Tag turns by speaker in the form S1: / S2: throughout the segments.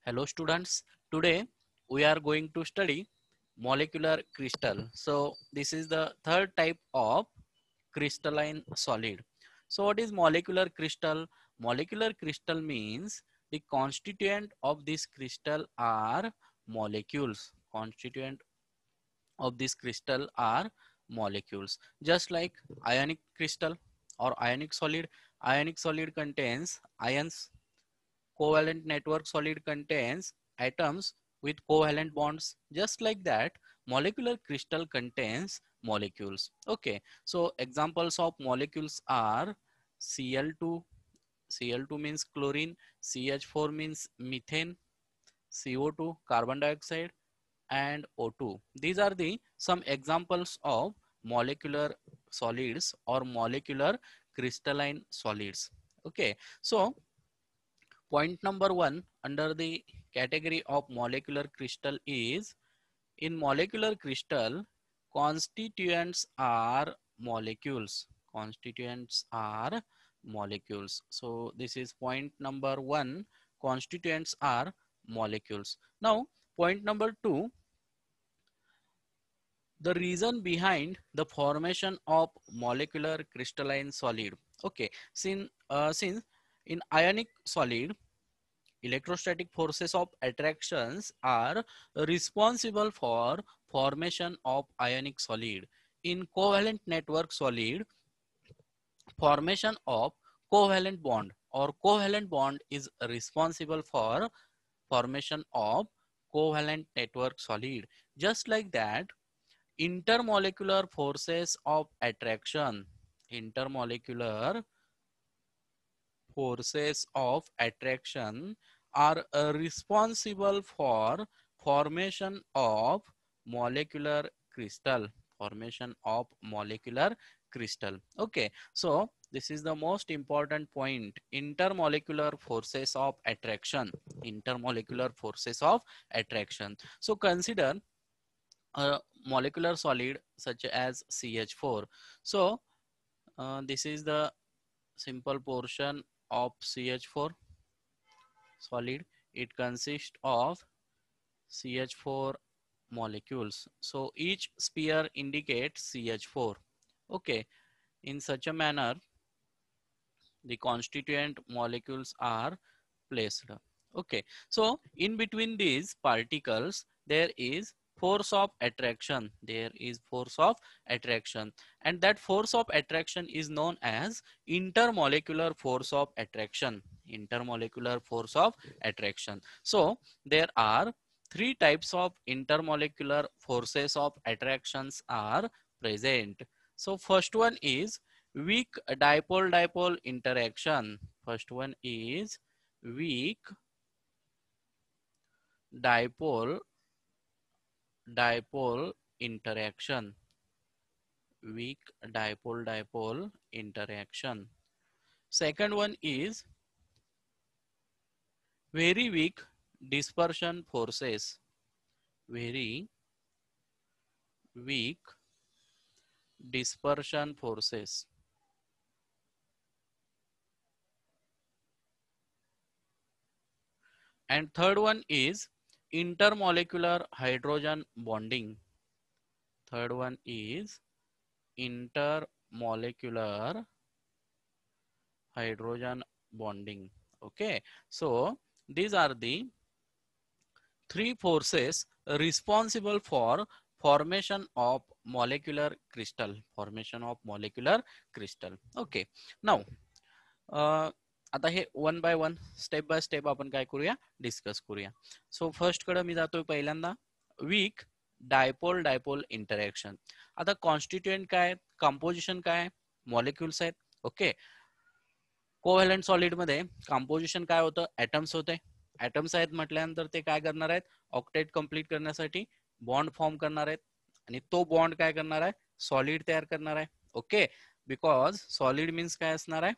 S1: Hello students, today we are going to study molecular crystal. So this is the third type of crystalline solid. So what is molecular crystal? Molecular crystal means the constituent of this crystal are molecules. Constituent of this crystal are molecules. Just like ionic crystal or ionic solid. Ionic solid contains ions. Covalent network solid contains atoms with covalent bonds. Just like that, molecular crystal contains molecules. Okay, so examples of molecules are Cl2. Cl2 means chlorine, CH4 means methane, CO2 carbon dioxide, and O2. These are the some examples of molecular solids or molecular crystalline solids. Okay, so point number one under the category of molecular crystal is in molecular crystal, constituents are molecules. Constituents are molecules. So this is point number one. Constituents are molecules. Now, point number two, the reason behind the formation of molecular crystalline solid. Okay, since in ionic solid, electrostatic forces of attractions are responsible for formation of ionic solid. In covalent network solid, formation of covalent bond or covalent bond is responsible for formation of covalent network solid. Just like that, intermolecular forces of attraction, intermolecular forces of attraction are responsible for formation of molecular crystal. Formation of molecular crystal. Okay, so this is the most important point. Intermolecular forces of attraction. Intermolecular forces of attraction. So consider a molecular solid such as CH4. So this is the simple portion of CH4 solid. It consists of CH4 molecules. So each sphere indicates CH4. Okay, in such a manner, the constituent molecules are placed. Okay, so in between these particles, there is force of attraction. There is force of attraction, and that force of attraction is known as intermolecular force of attraction. Intermolecular force of attraction. So there are three types of intermolecular forces of attractions are present. So first one is weak dipole-dipole interaction. First one is weak dipole interaction. Weak dipole interaction. Second one is very weak dispersion forces. Very weak dispersion forces. And third one is intermolecular hydrogen bonding. Third one is intermolecular hydrogen bonding. Okay, so these are the three forces responsible for formation of molecular crystal. Formation of molecular crystal. Okay, now आता हे one by one step by step आपण काय करूया discuss करूया. So first कडे मी जातोय पहिल्यांदा week dipole interaction. आता कॉन्स्टिट्युएंट काय, कंपोजिशन काय, मॉलिक्युल्स आहेत. ओके, कोव्हॅलंट सॉलिड मध्ये कंपोजिशन काय होतं, ऍटम्स होते. ऍटम्स आहेत म्हटल्यानंतर ते काय करणार आहेत, ऑक्टेट कंप्लीट करण्यासाठी बॉन्ड फॉर्म करणार आहेत आणि तो बॉन्ड काय करणार आहे, सॉलिड तयार करणार आहे. ओके, बिकॉज सॉलिड मीन्स काय असणार आहे,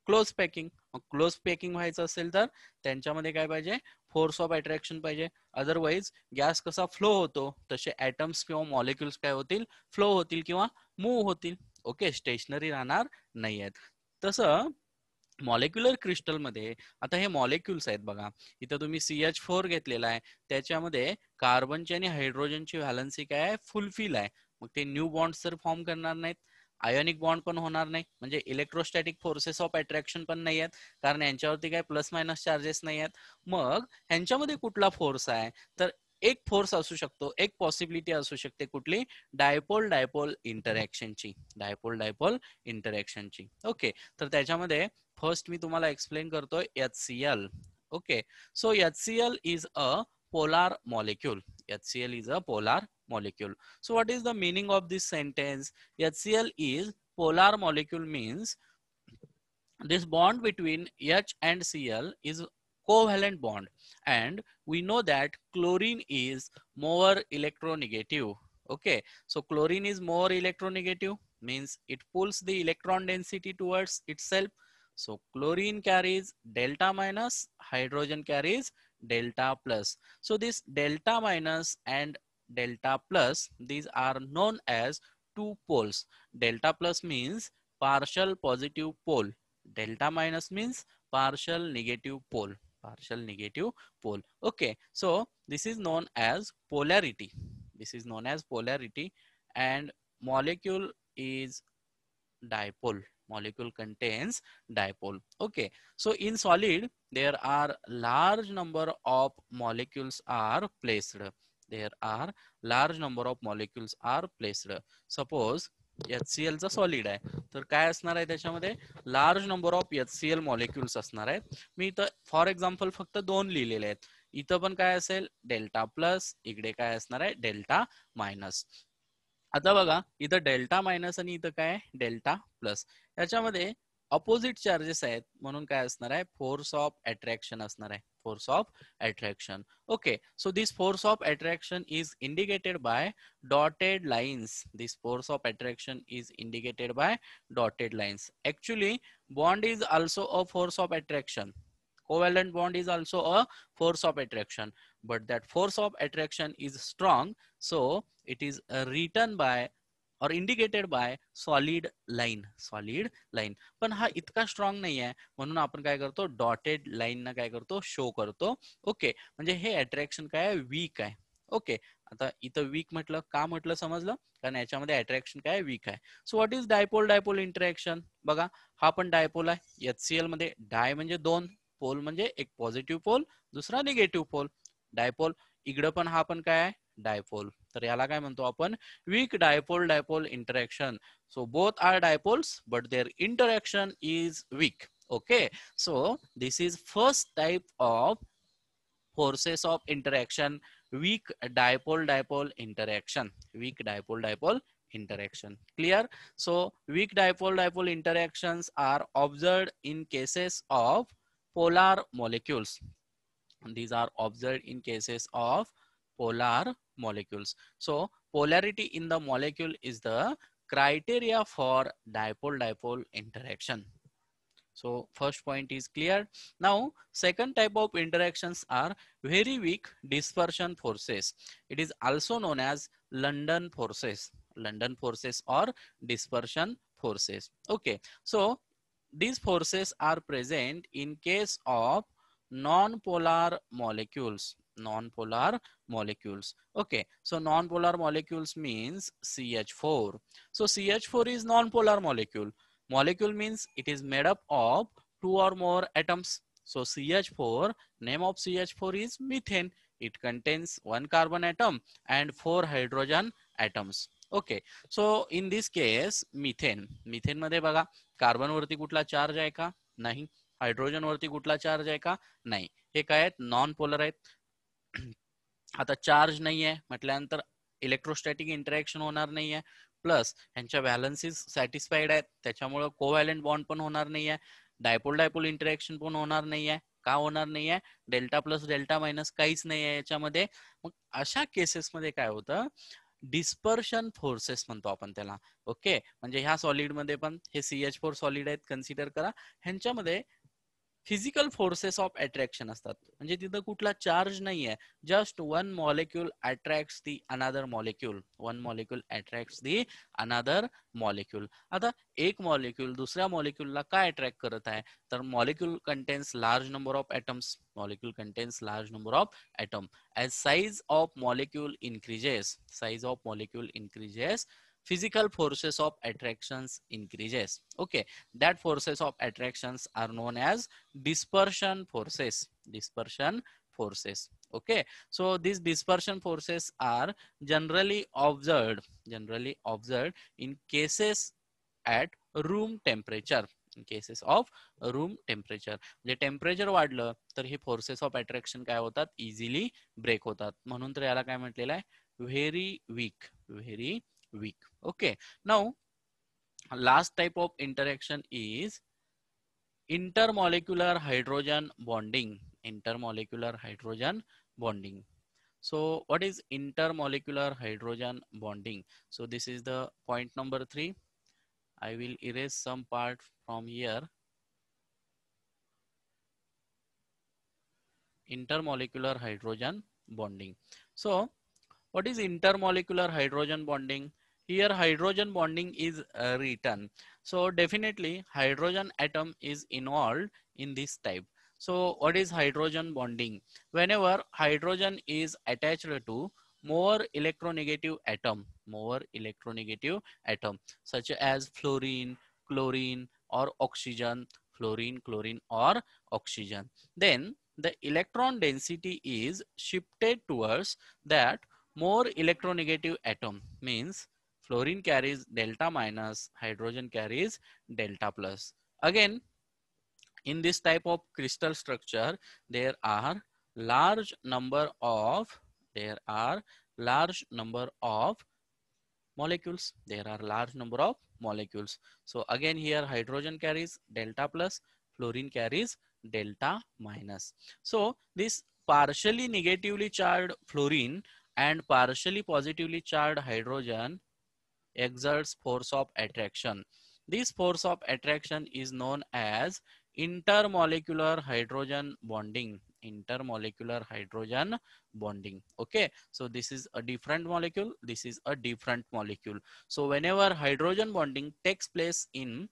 S1: क्लोज पॅकिंग. क्लोज पॅकिंग व्हायचं असेल तर त्यांच्यामध्ये काय पाहिजे, फोर्स ऑफ अट्रॅक्शन पाहिजे. अदरवाईज गॅस कसा फ्लो होतो तसे ऍटम्स किंवा मॉलिक्युल्स काय होतील, फ्लो होतील किंवा मूव्ह होतील. ओके, स्टेशनरी राहणार नाही आहेत. तसं मॉलिक्युलर क्रिस्टल मध्ये आता हे मॉलिक्युल्स आहेत बघा, इथं तुम्ही CH4 घेतलेला आहे, त्याच्यामध्ये कार्बनची आणि हायड्रोजनची व्हॅलन्सी काय आहे, फुलफिल आहे. मग ते न्यू बॉन्ड्स तर फॉर्म करणार नाहीत, आयोनिक बॉन्ड पण होणार नाही, म्हणजे इलेक्ट्रोस्टॅटिक फोर्सेस ऑफ अट्रॅक्शन पण नाही आहेत, कारण यांच्यावरती काय प्लस मायनस चार्जेस नाही आहेत. मग ह्यांच्यामध्ये कुठला फोर्स आहे, तर एक फोर्स असू शकतो, एक पॉसिबिलिटी असू शकते, कुठली, डायपोल डायपोल इंटरॅक्शनची, डायपोल डायपोल इंटरॅक्शनची. ओके, तर त्याच्यामध्ये फर्स्ट मी तुम्हाला एक्सप्लेन करतोय HCl. Okay, so HCl is a polar molecule. HCl is a polar molecule. So what is the meaning of this sentence? HCl is polar molecule means this bond between H and Cl is covalent bond, and we know that chlorine is more electronegative. Okay, so chlorine is more electronegative means it pulls the electron density towards itself. So chlorine carries delta minus, hydrogen carries delta plus. So this delta minus and delta plus, these are known as two poles. Delta plus means partial positive pole, delta minus means partial negative pole, partial negative pole. Okay, so this is known as polarity, this is known as polarity. And molecule is dipole, molecule contains dipole. Okay, so in solid there are large number of molecules are placed, there are large number of molecules are placed. Suppose HCl चा solid आहे, तर काय असणार आहे त्याच्यामध्ये, large number of HCl molecules असणार आहेत. मी इथं फॉर एक्झाम्पल फक्त दोन लिहिलेले आहेत. इथं पण काय असेल, डेल्टा प्लस, इकडे काय असणार आहे, डेल्टा मायनस. आता बघा, इथं डेल्टा मायनस आणि इथं काय, डेल्टा प्लस, याच्यामध्ये अपोजिट चार्जेस आहेत, म्हणून काय असणार आहे, फोर्स ऑफ अट्रॅक्शन असणार आहे, force of attraction. Okay, so this force of attraction is indicated by dotted lines, this force of attraction is indicated by dotted lines. Actually bond is also a force of attraction, covalent bond is also a force of attraction, but that force of attraction is strong, so it is written by or indicated by solid line, solid line. पण हा इतका strong नाही आहे, म्हणून आपण काय करतो, dotted line ना काय करतो, शो करतो. ओके, म्हणजे हे अट्रॅक्शन काय आहे, वीक आहे. ओके, आता इथं वीक म्हटलं का, म्हटलं समजलं, कारण याच्यामध्ये अट्रॅक्शन काय, वीक आहे. So what is dipole dipole interaction, बघा हा पण डायपोल आहे. HCl मध्ये डाय म्हणजे दोन, पोल म्हणजे एक पॉझिटिव्ह पोल, दुसरा निगेटिव्ह पोल, डायपोल. इकडं पण हा पण काय आहे, डायपोल. तर याला काय म्हणतो आपण, weak dipole dipole interaction. So both are dipoles but their interaction is weak. Okay, so this is first type of forces of interaction, weak dipole dipole interaction, weak dipole dipole interaction. Clear? So weak dipole dipole interactions are observed in cases of polar molecules, these are observed in cases of polar molecules. So polarity in the molecule is the criteria for dipole dipole interaction. So first point is clear. Now second type of interactions are very weak dispersion forces. It is also known as London forces, London forces or dispersion forces. Okay, so these forces are present in case of non-polar molecules, non-polar molecules. Okay, so non-polar molecules means CH4. So CH4 is non-polar molecule. Molecule means it is made up of two or more atoms. So CH4, name of CH4 is methane. It contains one carbon atom and four hydrogen atoms. Okay, so in this case methane, methane मध्ये बघा, carbon वरती कुठला charge आहे का, नाही. Hydrogen वरती कुठला charge आहे का, नाही. हे काय आहेत, नॉन पोलर आहेत. आता चार्ज नाही आहे म्हटल्यानंतर इलेक्ट्रोस्टॅटिक इंटरॅक्शन होणार नाही आहे, प्लस ह्यांच्या व्हॅलन्सीज सॅटिस्फाईड आहेत, त्याच्यामुळे कोव्हॅलंट बॉन्ड पण होणार नाही आहे, डायपोल डायपोल इंटरॅक्शन पण होणार नाही आहे. का होणार नाही आहे, डेल्टा प्लस डेल्टा मायनस काहीच नाही आहे याच्यामध्ये. मग अशा केसेसमध्ये काय होतं, डिस्पर्शन फोर्सेस म्हणतो आपण त्याला. ओके, म्हणजे ह्या सॉलिड मध्ये पण हे CH4 सॉलिड आहेत कन्सिडर करा, ह्यांच्यामध्ये फिजिकल फोर्सेस ऑफ अट्रॅक्शन असतात, म्हणजे तिथं कुठला चार्ज नाहीये, just one molecule attracts the another molecule, one molecule attracts the another molecule. आता एक मॉलिक्यूल दुसऱ्या मॉलिक्यूलला काय अट्रॅक्ट करत आहे, तर molecule contains large number of atoms, molecule contains large number of atom. as size of molecule increases, size of molecule increases, physical forces of attractions increases. Okay, that forces of attractions are known as dispersion forces, dispersion forces. Okay, so these dispersion forces are generally observed in cases at room temperature, in cases of room temperature. म्हणजे temperature वाढलं तर हे forces of attraction काय होतात, easily break होतात. म्हणून तर याला काय म्हटलेलं आहे, very weak, very weak. Okay, now last type of interaction is intermolecular hydrogen bonding, intermolecular hydrogen bonding. So what is intermolecular hydrogen bonding? So this is the point number 3. I will erase some part from here. Intermolecular hydrogen bonding. So what is intermolecular hydrogen bonding? Here hydrogen bonding is written. So definitely hydrogen atom is involved in this type. So what is hydrogen bonding? Whenever hydrogen is attached to more electronegative atom, more electronegative atom such as fluorine, chlorine or oxygen, fluorine, chlorine or oxygen, then the electron density is shifted towards that more electronegative atom. Means fluorine carries delta minus, hydrogen carries delta plus. Again, in this type of crystal structure, there are large number of molecules. There are large number of molecules. So again here hydrogen carries delta plus, fluorine carries delta minus. So this partially negatively charged fluorine and partially positively charged hydrogen exerts force of attraction. This force of attraction is known as intermolecular hydrogen bonding, intermolecular hydrogen bonding. Okay, so this is a different molecule, this is a different molecule. So whenever hydrogen bonding takes place in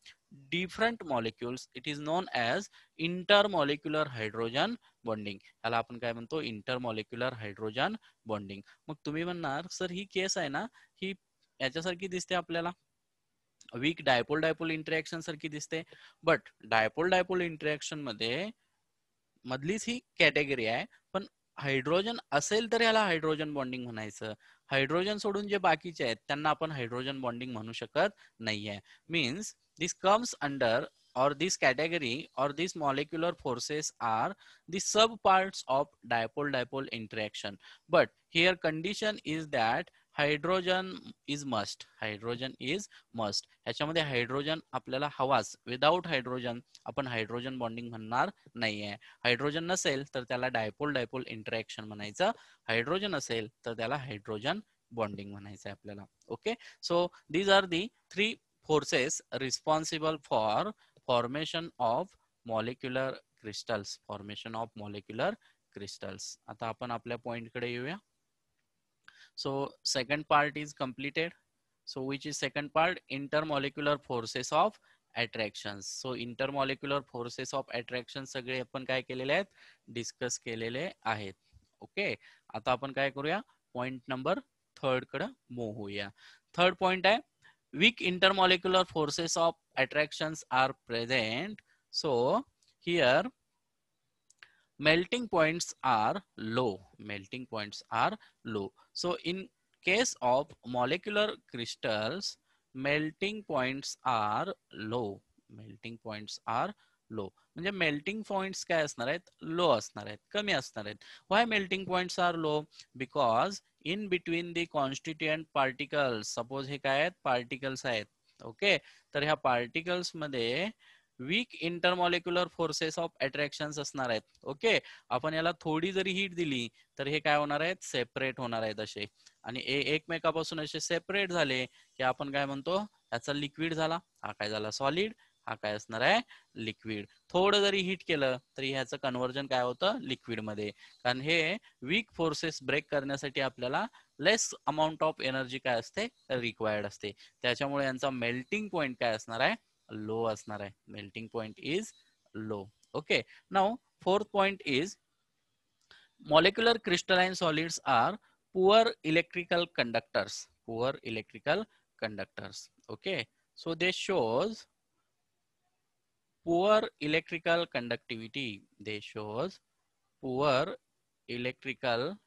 S1: different molecules, it is known as intermolecular hydrogen bonding. याला आपण काय म्हणतो, intermolecular hydrogen bonding. मग तुम्ही म्हणणार sir ही case आहे ना, ही याच्यासारखी दिसते आपल्याला, वीक डायपोल डायपोल इंटरॅक्शन सारखी दिसते, बट डायपोल डायपोल इंटरॅक्शन मध्ये मधलीच ही कॅटेगरी आहे, पण हायड्रोजन असेल तर याला हायड्रोजन बॉन्डिंग म्हणायचं, हायड्रोजन सोडून जे बाकीचे आहेत त्यांना आपण हायड्रोजन बॉन्डिंग म्हणू शकत नाहीये. Means this comes under or this category or these molecular forces are the sub parts of dipole dipole interaction, but here condition is that hydrogen is must, hydrogen is must. ह्याच्यामध्ये hydrogen आपल्याला हवाच, without hydrogen आपण hydrogen bonding म्हणणार नाहीये. Hydrogen नसेल तर त्याला dipole dipole interaction म्हणायचं, हायड्रोजन असेल तर त्याला हायड्रोजन बॉन्डिंग म्हणायचं आपल्याला. Okay, so these are the 3 forces responsible for formation of molecular crystals, formation of molecular crystals. आता आपण आपल्या पॉइंट कडे येऊया. So second part is completed. So which is second part? Intermolecular forces of attractions. So intermolecular forces of attraction सगळे आपण काय केलेले आहेत, डिस्कस केलेले आहेत. ओके, आता आपण काय करूया, पॉइंट नंबर 3 कडे मूव होऊया. थर्ड पॉइंट आहे, weak intermolecular forces of attractions are present. So here melting points are low, melting points are low. So in case of molecular crystals, melting points are low, melting points are low. म्हणजे melting points काय असणार आहेत, low असणार आहेत, कमी असणार आहेत. Why melting points are low? Because in between the constituent particles, suppose हे काय आहेत, पार्टिकल्स आहेत. ओके, तर ह्या पार्टिकल्स मध्ये weak intermolecular forces of attractions असणार आहेत. ओके, आपण याला थोडी जरी हीट दिली तर हे काय होणार आहेत, सेपरेट होणार आहेत असे, आणि एकमेकापासून असे सेपरेट झाले की आपण काय म्हणतो, याचा लिक्विड झाला, हा काय झाला, सॉलिड, हा काय असणार आहे लिक्विड. थोडं जरी हीट केलं तरी ह्याचं कन्व्हर्जन काय होतं लिक्विड मध्ये, कारण हे वीक फोर्सेस ब्रेक करण्यासाठी आपल्याला लेस अमाऊंट ऑफ एनर्जी काय असते रिक्वायर्ड असते. त्याच्यामुळे यांचा मेल्टिंग पॉइंट काय असणार आहे लो असणार आहे. Melting point is low. Okay, now fourth point is molecular crystalline solids are poor electrical conductors. Poor electrical conductors. Okay, so this shows poor electrical conductivity. They shows poor electrical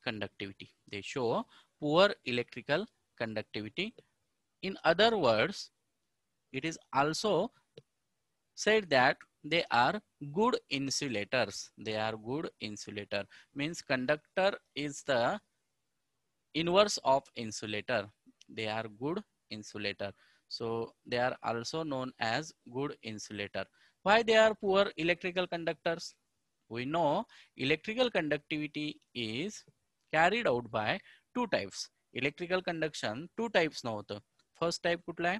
S1: conductivity. They show poor electrical conductivity. In other words, it is also said that they are good insulators. They are good insulator. Means conductor is the inverse of insulator. They are good insulator. So they are also known as good insulator. Why they are poor electrical conductors? We know electrical conductivity is carried out by two types. Electrical conduction two types नव्हतं. First type कुठला आहे?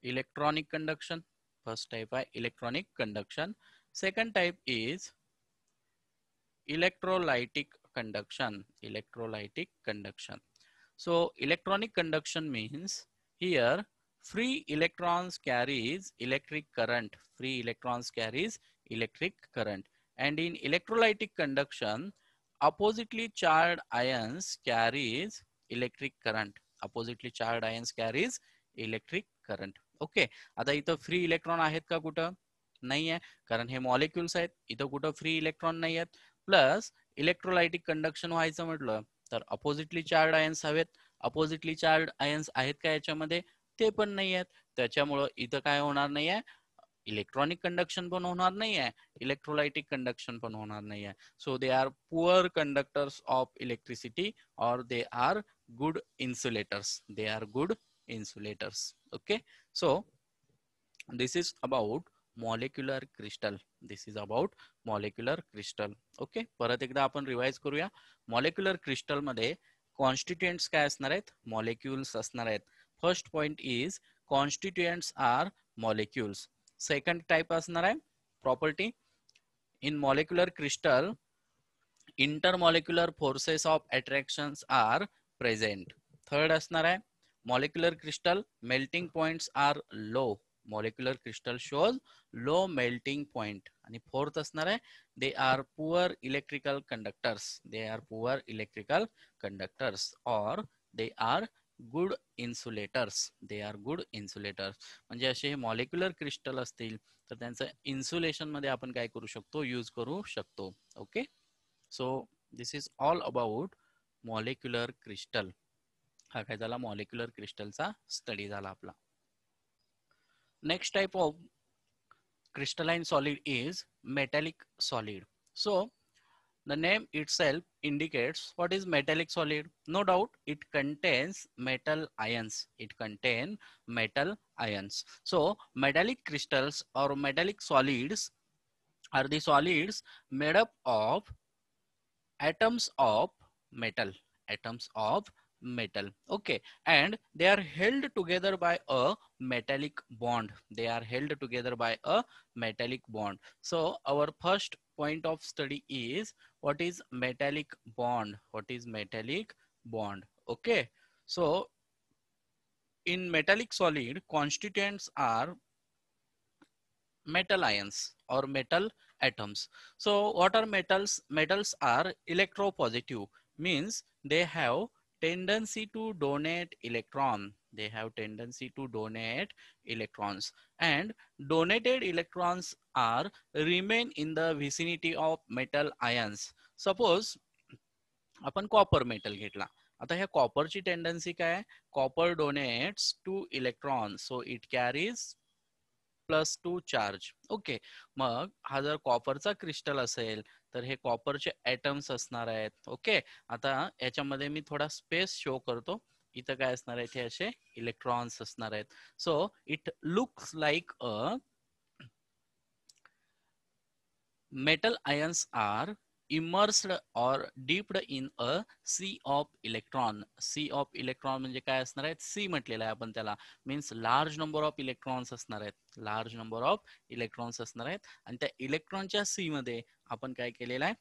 S1: Electronic conduction. First type आहे electronic conduction. Second type is electrolytic conduction. Electrolytic conduction. So electronic conduction means here free electrons carries electric current. Free electrons carries electric current. And in electrolytic conduction, oppositely charged ions carries electric current. Oppositely charged ions carries electric current. Okay. आता इथं free electron आहेत का कुठं? नाही आहे, कारण हे molecules आहेत. इथं कुठं फ्री इलेक्ट्रॉन नाही आहेत. प्लस इलेक्ट्रोलायटिक कंडक्शन व्हायचं म्हटलं तर अपोजिटली चार्ज आयन्स हवेत. अपोजिटली चार्ज आयन्स आहेत का याच्यामध्ये? ते पण नाही आहेत. त्याच्यामुळं इथं काय होणार नाही आहे, इलेक्ट्रॉनिक कंडक्शन पण होणार नाही आहे, इलेक्ट्रोलायटिक कंडक्शन पण होणार नाही आहे. So they are poor conductors of electricity और they are good insulators. They are good insulators. Okay, so this is about molecular crystal. This is about molecular crystal. Okay, परत एकदा आपण रिवाइज करूया. Molecular crystal मध्ये constituents काय असणार आहेत? Molecules असणार आहेत. First point is constituents are molecules. Second type असणार आहे property. In molecular crystal intermolecular forces of attractions are present. Third असणार आहे molecular crystal melting points are low. Molecular crystal shows low melting point. आणि fourth असणार आहे they are poor electrical conductors. They are poor electrical conductors और they are good insulators. They are good insulators. म्हणजे असे हे molecular crystal असतील तर त्यांचं insulation मध्ये आपण काय करू शकतो, यूज करू शकतो. Okay, so this is all about molecular crystal. हा काय झाला मॉलिक्युलर क्रिस्टलचा स्टडी झाला आपला. Next type of crystalline solid is metallic solid. So the name itself indicates what is metallic solid. No doubt it contains metal ions. It contains metal ions. So metallic crystals or metallic solids are the solids made up of atoms of metal. Atoms of metal. Okay, and they are held together by a metallic bond. They are held together by a metallic bond. So our first point of study is what is metallic bond. What is metallic bond? Okay, so in metallic solid constituents are metal ions or metal atoms. So what are metals? Metals are electropositive, means they have tendency to donate electron. They have tendency to donate electrons, and donated electrons are remain in the vicinity of metal ions. Suppose आपण copper metal घेतला. आता ह्या कॉपरची tendency काय? Copper donates two electron, so it carries +2 charge. Okay, मग हा जर कॉपरचा crystal असेल तर हे कॉपरचे ऍटम्स असणार आहेत. ओके, आता याच्यामध्ये मी थोडा स्पेस शो करतो. इथं काय असणार आहे, हे असे इलेक्ट्रॉन्स असणार आहेत. So it looks like a metal ions are immersed or dipped in a sea of electron. Sea of electron म्हणजे काय असणार आहेत? सी म्हटलेलं आहे आपण त्याला. Means large number of electrons असणार आहेत. लार्ज नंबर ऑफ इलेक्ट्रॉन्स असणार आहेत आणि त्या इलेक्ट्रॉनच्या सी मध्ये आपण काय केलेलं आहे?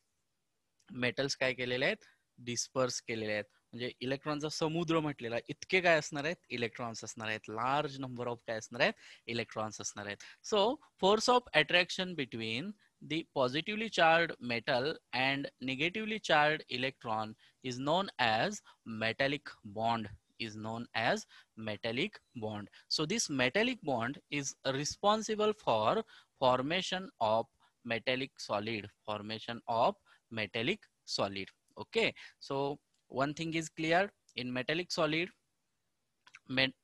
S1: मेटल्स काय केलेले आहेत? डिस्पर्स केलेले आहेत. म्हणजे इलेक्ट्रॉनचा समुद्र म्हटलेला इतके काय असणार आहेत? इलेक्ट्रॉन्स असणार आहेत. लार्ज नंबर ऑफ काय असणार आहेत? इलेक्ट्रॉन्स असणार आहेत. So force of attraction between the positively charged metal and negatively charged electron is known as metallic bond, is known as metallic bond. So this metallic bond is responsible for formation of metallic solid, formation of metallic solid. Okay, so one thing is clear: in metallic solid,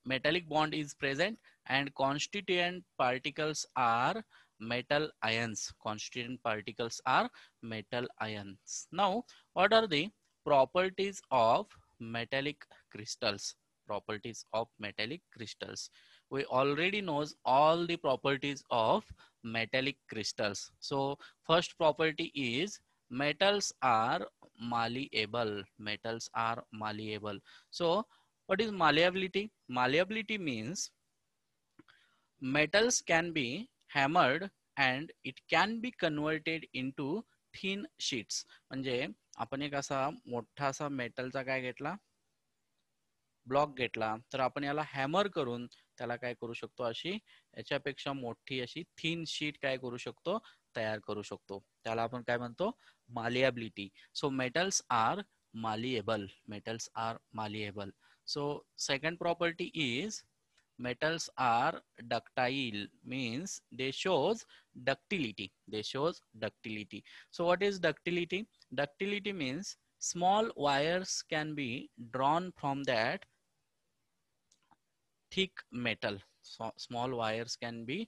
S1: metallic bond is present and constituent particles are metal ions. Constituent particles are metal ions. Now, what are the properties of metallic crystals? Properties of metallic crystals. We already knows all the properties of metallic crystals. So, first property is metals are malleable. Metals are malleable. So, what is malleability? Malleability means metals can be hammered and it can be converted into thin sheets. म्हणजे आपण एक असा मोठा असा मेटलचा काय घेतला, block घेतला, तर आपण याला हॅमर करून त्याला काय करू शकतो, अशी याच्यापेक्षा मोठी अशी थिन शीट काय करू शकतो, तयार करू शकतो. त्याला आपण काय म्हणतो, malleability. So metals are malleable. Metals are malleable. So second property is metals are ductile, means they shows ductility. They shows ductility. So what is ductility? Ductility means small wires can be drawn from that thick metal. So small wires can be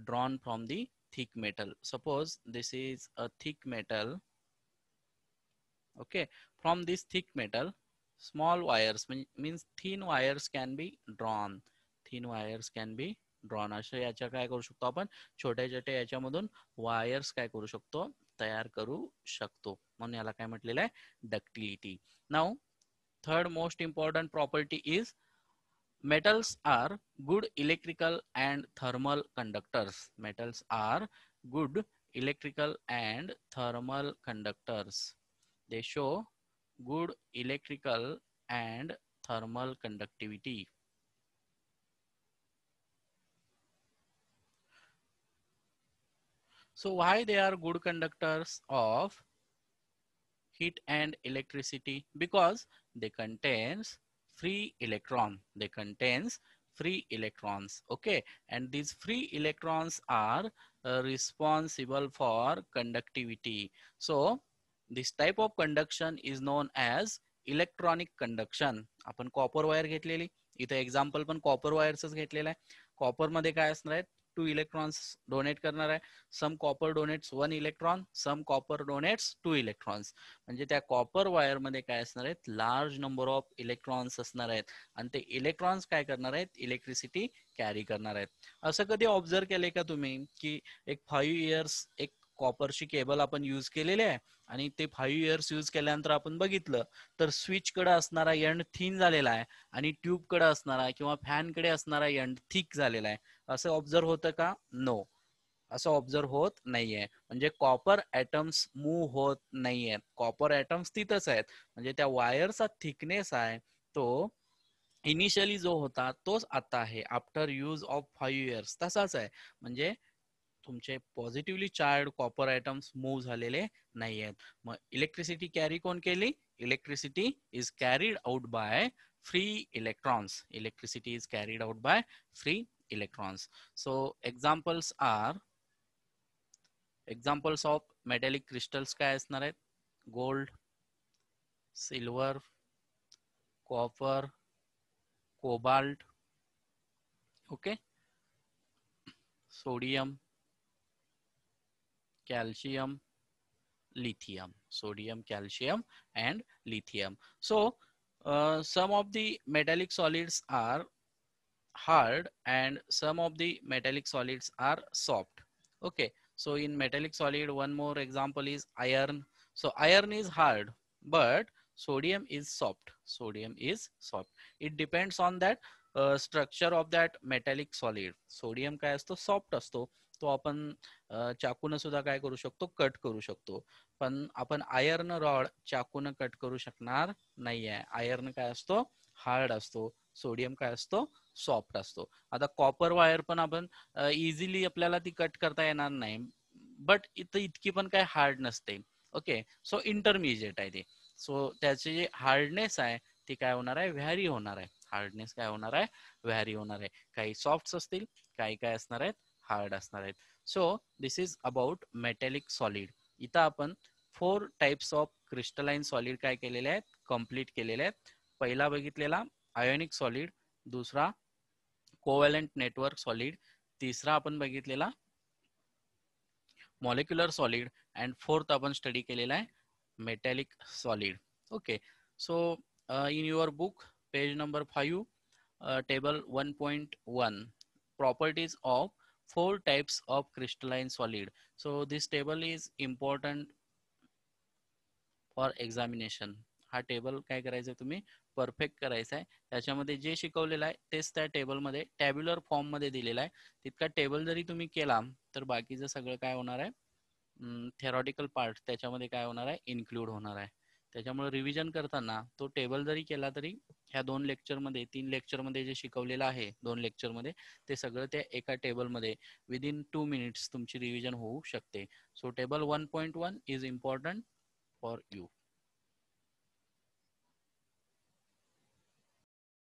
S1: drawn from the thick metal. Suppose this is a thick metal. Okay, from this thick metal, small wires means thin wires can be drawn. Thin wires can be drawn. अशा याच्या काय करू शकतो आपण, छोट्या छोट्या याच्यामधून wires काय करू शकतो, तयार करू शकतो. म्हणून याला काय म्हटलेलं आहे, ductility. Now third most important property is metals are good electrical and thermal conductors. Metals are good electrical and thermal conductors. They show good electrical and thermal conductivity. So why they are good conductors of heat and electricity? Because they contains free electron. They contains free electrons. Okay, and these free electrons are responsible for conductivity. So this type of conduction is known as electronic conduction. आपण copper wire घेतलेली, इथे example पण copper वायरच घेतलेलं आहे. Copper मध्ये काय असणार आहे, 2 इलेक्ट्रॉन्स डोनेट करणार आहे. सम कॉपर डोनेट्स 1 इलेक्ट्रॉन, सम कॉपर डोनेट्स 2 इलेक्ट्रॉन्स. म्हणजे त्या कॉपर वायर मध्ये काय असणार आहेत, लार्ज नंबर ऑफ इलेक्ट्रॉन्स असणार आहेत आणि ते इलेक्ट्रॉन्स काय करणार आहेत, इलेक्ट्रिसिटी कॅरी करणार आहेत. असं कधी ऑब्झर्व केलंय का तुम्ही, की एक 5 इयर्स एक कॉपरची केबल आपण यूज केलेली आहे आणि ते 5 इयर्स यूज केल्यानंतर आपण बघितलं तर स्विच कडे असणारा एंड थिन झालेला आहे आणि ट्यूब कडे असणारा किंवा फॅन कडे असणारा एंड थिक झालेला आहे. असं ऑब्झर्व होतं का? नो, असं ऑब्झर्व होत नाहीये. म्हणजे कॉपर ऍटम्स मूव्ह होत नाहीयेत, कॉपर ऍटम्स तिथंच आहेत. म्हणजे त्या वायरचा थिकनेस आहे तो इनिशियली जो होता तोच आता आहे, आफ्टर यूज ऑफ 5 इयर्स तसाच आहे. म्हणजे तुमचे positively charge copper items move झालेले नाही आहेत. मग इलेक्ट्रिसिटी कॅरी कोण केली? Electricity is carried out by free electrons. Electricity is carried out by free electrons. So examples of metallic crystals काय असणार आहेत? Gold, silver, copper, cobalt, okay, sodium, calcium, lithium. Sodium, calcium and lithium. So some of the metallic solids are hard and some of the metallic solids are soft. Okay, so in metallic solid one more example is iron. So iron is hard, but sodium is soft. Sodium is soft. It depends on that structure of that metallic solid. Sodium काय असतो soft असतो, तो आपण चाकून सुद्धा काय करू शकतो, cut करू शकतो. पण आपण आयर्न रॉड चाकून कट करू शकणार नाहीये. आयर्न काय असतो, हार्ड असतो. सोडियम काय असतो, सॉफ्ट असतो. आता कॉपर वायर पण आपण इझिली आपल्याला ती कट करता येणार नाही, बट इथं इतकी पण काय हार्ड नसते. ओके, सो इंटरमिजिएट आहे ते. सो त्याचे जे हार्डनेस आहे ती काय होणार आहे, व्हॅरी होणार आहे. हार्डनेस काय होणार आहे, व्हॅरी होणार आहे. काही सॉफ्ट असतील, काही काय असणार आहेत, हार्ड असणार आहेत. सो this is about metallic solid. इथं आपण 4 टाइप्स ऑफ क्रिस्टलाइन सॉलिड काय केलेले आहेत, कंप्लीट केलेले आहेत. पहिला बघितलेला आयोनिक सॉलिड, दुसरा कोव्हॅलंट नेटवर्क सॉलिड, तिसरा आपण बघितलेला मॉलिक्युलर सॉलिड, अँड फोर्थ आपण स्टडी केलेला आहे metallic solid. Okay, so in your book page number 5, table 1.1, properties of 4 types of crystalline solid. So this table is important for examination. हा table काय करायचं तुम्ही परफेक्ट करायचा आहे. त्याच्यामध्ये जे शिकवलेलं आहे तेच त्या टेबलमध्ये टॅब्युलर फॉर्म मध्ये दिलेला आहे. तितका टेबल जरी तुम्ही केला तर बाकीचं सगळं काय होणार आहे, थेरॉटिकल पार्ट त्याच्यामध्ये काय होणार आहे, इन्क्लूड होणार आहे. त्याच्यामुळे रिव्हिजन करताना तो टेबल जरी केला तरी ह्या 2 लेक्चरमध्ये 3 लेक्चरमध्ये जे शिकवलेलं आहे 2 लेक्चरमध्ये ते सगळं त्या एका टेबलमध्ये विदिन 2 मिनिट्स तुमची रिव्हिजन होऊ शकते. सो table 1.1 is important for you.